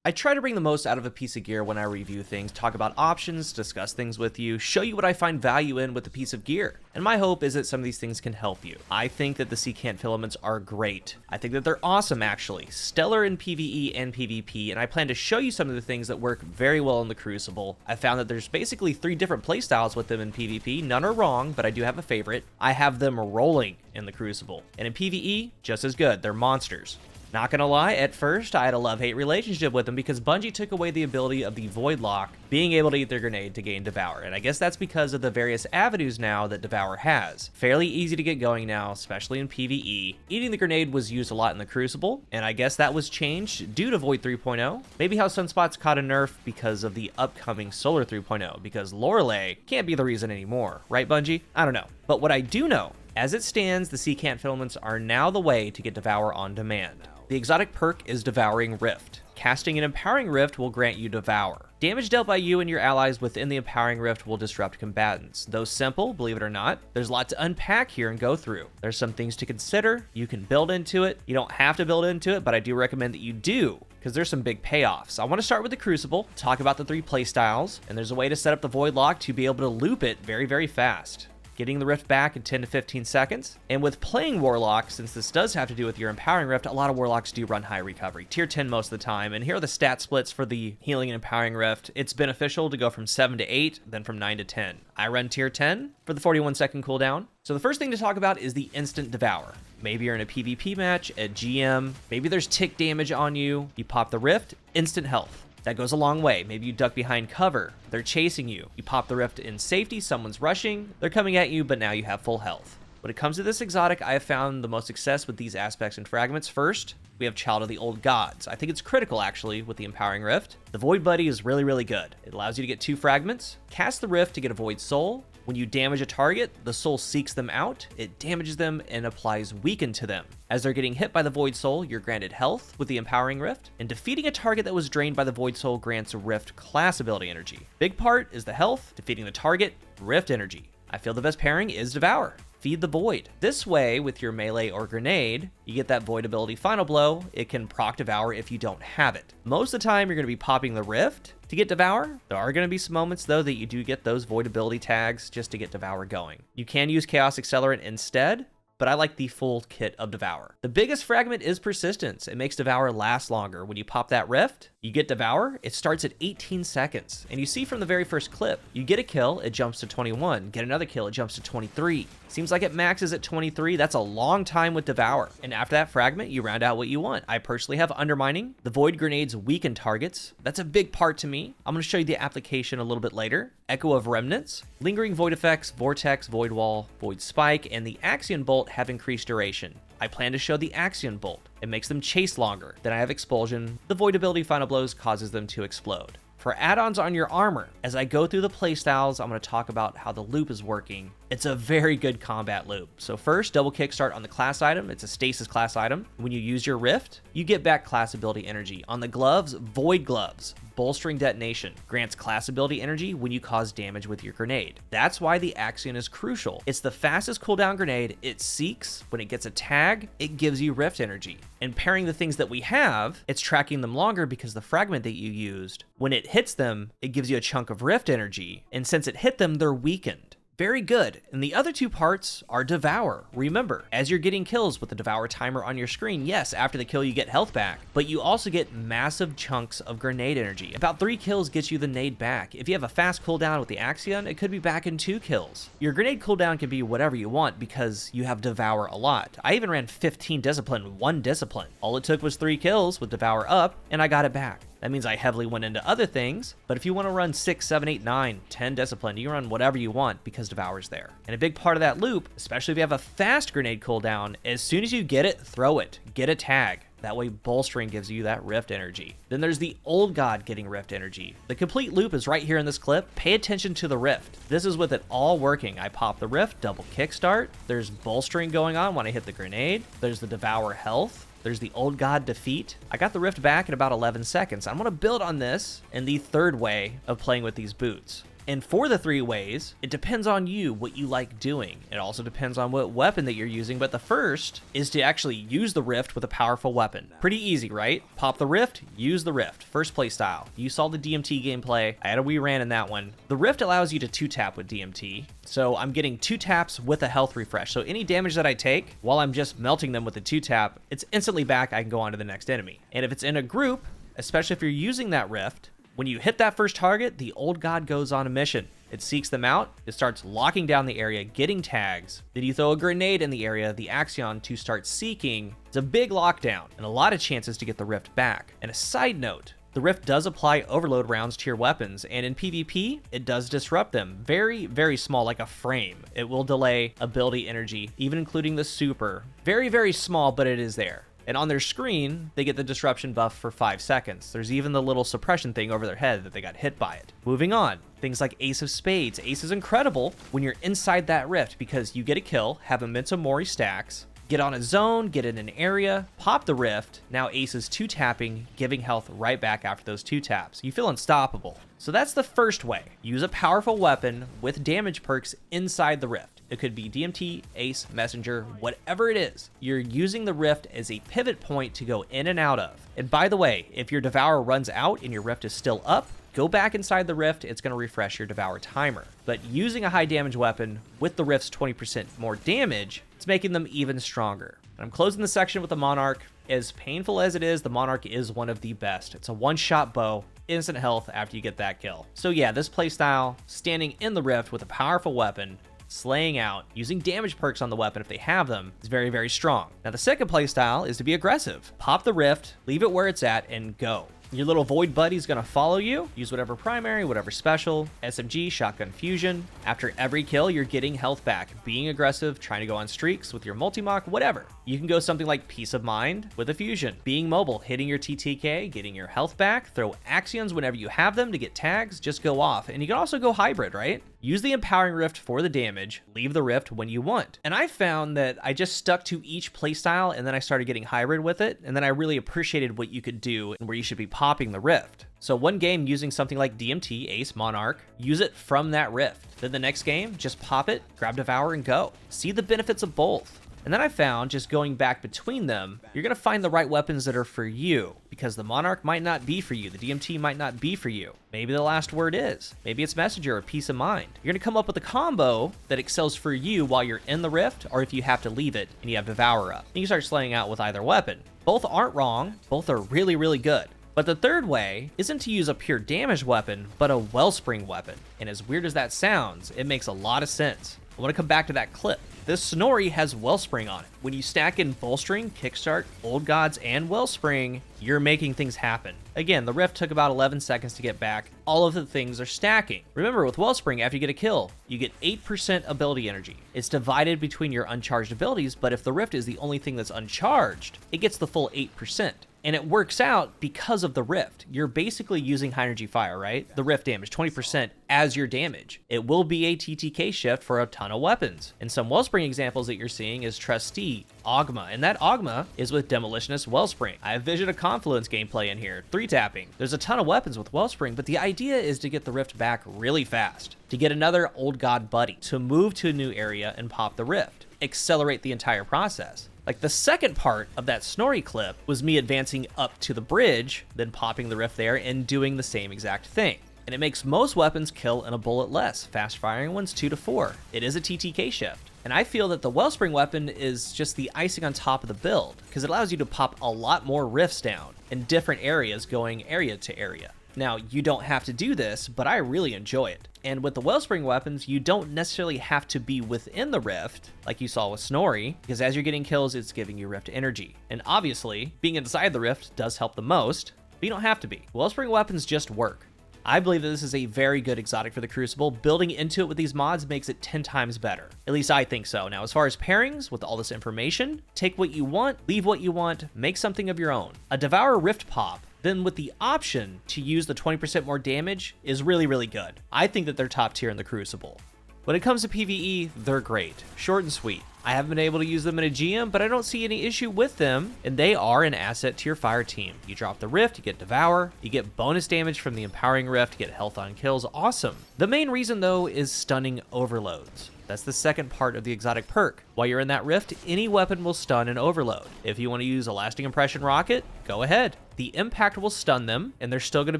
I try to bring the most out of a piece of gear when I review things, talk about options, discuss things with you, show you what I find value in with a piece of gear. And my hope is that some of these things can help you. I think that the Secant Filaments are great. I think that they're awesome actually, stellar in PvE and PvP, and I plan to show you some of the things that work very well in the Crucible. I found that there's basically 3 different playstyles with them in PvP. None are wrong, but I do have a favorite. I have them rolling in the Crucible. And in PvE, just as good. They're monsters. Not gonna lie, at first I had a love-hate relationship with them because Bungie took away the ability of the Voidlock being able to eat their grenade to gain Devour, and I guess that's because of the various avenues now that Devour has. Fairly easy to get going now, especially in PvE. Eating the grenade was used a lot in the Crucible, and I guess that was changed due to Void 3.0. Maybe how Sunspot's caught a nerf because of the upcoming Solar 3.0, because Lorelei can't be the reason anymore, right Bungie? I don't know. But what I do know, as it stands, the Secant Filaments are now the way to get Devour on demand. The exotic perk is Devouring Rift. Casting an Empowering Rift will grant you Devour. Damage dealt by you and your allies within the Empowering Rift will disrupt combatants. Though simple, believe it or not, there's a lot to unpack here and go through. There's some things to consider. You can build into it. You don't have to build into it, but I do recommend that you do, because there's some big payoffs. I want to start with the Crucible, talk about the 3 playstyles, and there's a way to set up the Voidlock to be able to loop it very, very fast. Getting the Rift back in 10 to 15 seconds. And with playing Warlock, since this does have to do with your Empowering Rift, a lot of Warlocks do run high recovery, tier 10 most of the time. And here are the stat splits for the Healing and Empowering Rift. It's beneficial to go from 7 to 8, then from 9 to 10. I run tier 10 for the 41-second cooldown. So the first thing to talk about is the instant Devour. Maybe you're in a PvP match at GM, maybe there's tick damage on you, you pop the Rift, instant health. That goes a long way. Maybe you duck behind cover. They're chasing you. You pop the Rift in safety. Someone's rushing. They're coming at you, but now you have full health. When it comes to this exotic, I have found the most success with these aspects and fragments. First, we have Child of the Old Gods. I think it's critical, actually, with the Empowering Rift. The Void Buddy is really, really good. It allows you to get 2 fragments. Cast the Rift to get a Void Soul. When you damage a target, the soul seeks them out, it damages them, and applies Weaken to them. As they're getting hit by the Void Soul, you're granted health with the Empowering Rift, and defeating a target that was drained by the Void Soul grants a Rift class ability energy. Big part is the health, defeating the target, Rift energy. I feel the best pairing is Devour. Feed the Void. This way, with your melee or grenade, you get that Void ability Final Blow. It can proc Devour if you don't have it. Most of the time, you're going to be popping the Rift to get Devour. There are going to be some moments, though, that you do get those Void ability tags just to get Devour going. You can use Chaos Accelerant instead, but I like the full kit of Devour. The biggest fragment is Persistence. It makes Devour last longer. When you pop that Rift, you get Devour, it starts at 18 seconds. And you see from the very first clip, you get a kill, it jumps to 21. Get another kill, it jumps to 23. Seems like it maxes at 23. That's a long time with Devour. And after that fragment, you round out what you want. I personally have Undermining. The Void Grenades weaken targets. That's a big part to me. I'm going to show you the application a little bit later. Echo of Remnants. Lingering Void Effects, Vortex, Void Wall, Void Spike, and the Axion Bolt have increased duration. I plan to show the Axion Bolt. It makes them chase longer. Then I have Expulsion. The Void ability Final Blows causes them to explode. For add-ons on your armor, as I go through the playstyles, I'm going to talk about how the loop is working. It's a very good combat loop. So first, double kickstart on the class item. It's a stasis class item. When you use your Rift, you get back class ability energy. On the gloves, Void Gloves. Bolstering Detonation grants class ability energy when you cause damage with your grenade. That's why the Axion is crucial. It's the fastest cooldown grenade. It seeks. When it gets a tag, it gives you Rift energy. And pairing the things that we have, it's tracking them longer because the fragment that you used, when it hits them, it gives you a chunk of Rift energy. And since it hit them, they're weakened. Very good. And the other 2 parts are Devour. Remember, as you're getting kills with the Devour timer on your screen, yes, after the kill you get health back, but you also get massive chunks of grenade energy. About 3 kills gets you the nade back. If you have a fast cooldown with the Axion, it could be back in 2 kills. Your grenade cooldown can be whatever you want because you have Devour a lot. I even ran 15 Discipline, 1 Discipline. All it took was 3 kills with Devour up, and I got it back. That means I heavily went into other things, but if you want to run 6, 7, 8, 9, 10 Discipline, you can run whatever you want because Devour's there. And a big part of that loop, especially if you have a fast grenade cooldown, as soon as you get it, throw it. Get a tag. That way bolstering gives you that Rift energy. Then there's the Old God getting Rift energy. The complete loop is right here in this clip. Pay attention to the Rift. This is with it all working. I pop the Rift, double kickstart. There's bolstering going on when I hit the grenade. There's the Devour health. There's the Old God defeat. I got the Rift back in about 11 seconds. I'm going to build on this in the third way of playing with these boots. And for the 3 ways, it depends on you, what you like doing. It also depends on what weapon that you're using, but the first is to actually use the Rift with a powerful weapon. Pretty easy, right? Pop the Rift, use the Rift. First playstyle. You saw the DMT gameplay. I had a wee rant in that one. The Rift allows you to 2-tap with DMT, so I'm getting 2 taps with a health refresh. So any damage that I take while I'm just melting them with the 2-tap, it's instantly back. I can go on to the next enemy. And if it's in a group, especially if you're using that Rift, when you hit that first target, the old god goes on a mission. It seeks them out, it starts locking down the area, getting tags. Then you throw a grenade in the area, the Axion, to start seeking. It's a big lockdown and a lot of chances to get the Rift back. And a side note, the Rift does apply overload rounds to your weapons, and in PvP, it does disrupt them. Very, very small, like a frame. It will delay ability energy, even including the super. Very, very small, but it is there. And on their screen, they get the disruption buff for 5 seconds. There's even the little suppression thing over their head that they got hit by it. Moving on, things like Ace of Spades. Ace is incredible when you're inside that Rift because you get a kill, have immense Mori stacks, get on a zone, get in an area, pop the Rift. Now Ace is 2-tapping, giving health right back after those 2 taps. You feel unstoppable. So that's the first way. Use a powerful weapon with damage perks inside the Rift. It could be DMT, Ace, Messenger, whatever it is. You're using the Rift as a pivot point to go in and out of. And by the way, if your Devour runs out and your Rift is still up, go back inside the Rift, it's going to refresh your Devour timer. But using a high damage weapon with the Rift's 20% more damage, it's making them even stronger. I'm closing the section with the Monarch. As painful as it is, the Monarch is one of the best. It's a one-shot bow, instant health after you get that kill. So yeah, this playstyle, standing in the Rift with a powerful weapon, slaying out, using damage perks on the weapon if they have them, is very, very strong. Now the second playstyle is to be aggressive. Pop the Rift, leave it where it's at, and go. Your little Void buddy's gonna follow you. Use whatever primary, whatever special, SMG, shotgun fusion. After every kill, you're getting health back. Being aggressive, trying to go on streaks with your multi-mock, whatever. You can go something like Peace of Mind with a fusion. Being mobile, hitting your TTK, getting your health back. Throw Axions whenever you have them to get tags, just go off. And you can also go hybrid, right? Use the Empowering Rift for the damage, leave the Rift when you want. And I found that I just stuck to each playstyle and then I started getting hybrid with it, and then I really appreciated what you could do and where you should be popping the Rift. So one game using something like DMT, Ace, Monarch, use it from that Rift. Then the next game, just pop it, grab Devour, and go. See the benefits of both. And then I found, just going back between them, you're going to find the right weapons that are for you, because the Monarch might not be for you, the DMT might not be for you. Maybe the last word is. Maybe it's Messenger or Peace of Mind. You're going to come up with a combo that excels for you while you're in the Rift, or if you have to leave it and you have Devour up. You can start slaying out with either weapon. Both aren't wrong, both are really, really good. But the third way isn't to use a pure damage weapon, but a Wellspring weapon. And as weird as that sounds, it makes a lot of sense. I want to come back to that clip. This Snorri has Wellspring on it. When you stack in Bolstering, Kickstart, Old Gods, and Wellspring, you're making things happen. Again, the Rift took about 11 seconds to get back. All of the things are stacking. Remember, with Wellspring, after you get a kill, you get 8% ability energy. It's divided between your uncharged abilities, but if the Rift is the only thing that's uncharged, it gets the full 8%. And it works out because of the Rift. You're basically using high energy fire, right? The Rift damage, 20% as your damage. It will be a TTK shift for a ton of weapons. And some Wellspring examples that you're seeing is Trustee, Ogma, and that Ogma is with Demolitionist Wellspring. I have Vision of Confluence gameplay in here, 3-tapping. There's a ton of weapons with Wellspring, but the idea is to get the Rift back really fast, to get another Old God buddy, to move to a new area and pop the Rift, accelerate the entire process. Like the second part of that Snorri clip was me advancing up to the bridge, then popping the Rift there and doing the same exact thing. And it makes most weapons kill in a bullet less, fast firing ones 2 to 4. It is a TTK shift. And I feel that the Wellspring weapon is just the icing on top of the build, because it allows you to pop a lot more Rifts down in different areas going area to area. Now, you don't have to do this, but I really enjoy it. And with the Wellspring weapons, you don't necessarily have to be within the Rift, like you saw with Snorri, because as you're getting kills, it's giving you Rift energy. And obviously, being inside the Rift does help the most, but you don't have to be. Wellspring weapons just work. I believe that this is a very good exotic for the Crucible. Building into it with these mods makes it 10 times better. At least I think so. Now, as far as pairings, with all this information, take what you want, leave what you want, make something of your own. A Devour Rift pop, then with the option to use the 20% more damage, is really, really good. I think that they're top tier in the Crucible. When it comes to PvE, they're great. Short and sweet. I haven't been able to use them in a GM, but I don't see any issue with them, and they are an asset to your fire team. You drop the Rift, you get Devour, you get bonus damage from the Empowering Rift, you get health on kills, awesome. The main reason though is stunning overloads. That's the second part of the exotic perk. While you're in that rift, any weapon will stun an overload. If you want to use a lasting impression rocket, go ahead. The impact will stun them, and they're still going to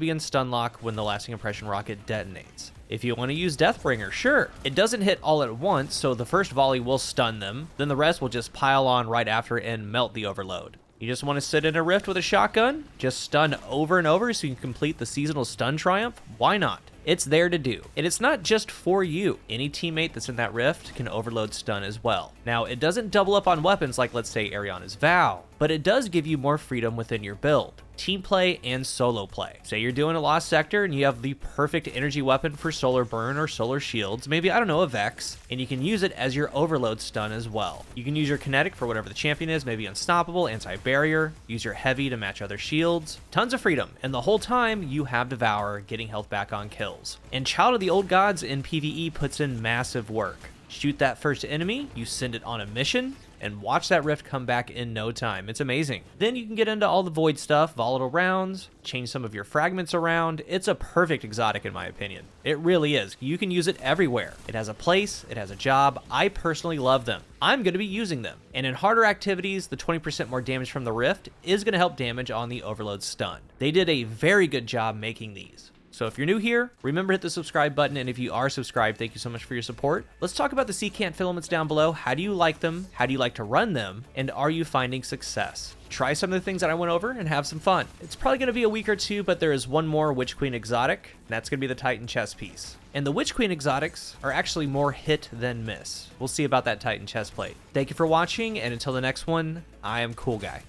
be in stun lock when the lasting impression rocket detonates. If you want to use Deathbringer, sure. It doesn't hit all at once, so the first volley will stun them, then the rest will just pile on right after and melt the overload. You just want to sit in a rift with a shotgun? Just stun over and over so you can complete the seasonal stun triumph? Why not? It's there to do. And it's not just for you. Any teammate that's in that rift can overload stun as well. Now, it doesn't double up on weapons like, let's say, Ariana's Vow, but it does give you more freedom within your build. Team play and solo play. Say you're doing a Lost Sector and you have the perfect energy weapon for Solar Burn or Solar Shields, maybe, I don't know, a Vex, and you can use it as your overload stun as well. You can use your kinetic for whatever the champion is, maybe Unstoppable, Anti-Barrier, use your heavy to match other shields. Tons of freedom, and the whole time you have Devour getting health back on kills. And Child of the Old Gods in PvE puts in massive work. Shoot that first enemy, you send it on a mission, and watch that rift come back in no time. It's amazing. Then you can get into all the void stuff, volatile rounds, change some of your fragments around. It's a perfect exotic in my opinion. It really is. You can use it everywhere. It has a place, it has a job. I personally love them. I'm going to be using them. And in harder activities, the 20% more damage from the rift is going to help damage on the overload stun. They did a very good job making these. So if you're new here, remember to hit the subscribe button, and if you are subscribed, thank you so much for your support. Let's talk about the Secant Filaments down below. How do you like them? How do you like to run them? And are you finding success? Try some of the things that I went over and have some fun. It's probably going to be a week or two, but there is one more Witch Queen exotic, and that's going to be the Titan chest piece. And the Witch Queen exotics are actually more hit than miss. We'll see about that Titan chest plate. Thank you for watching, and until the next one, I am CoolGuy.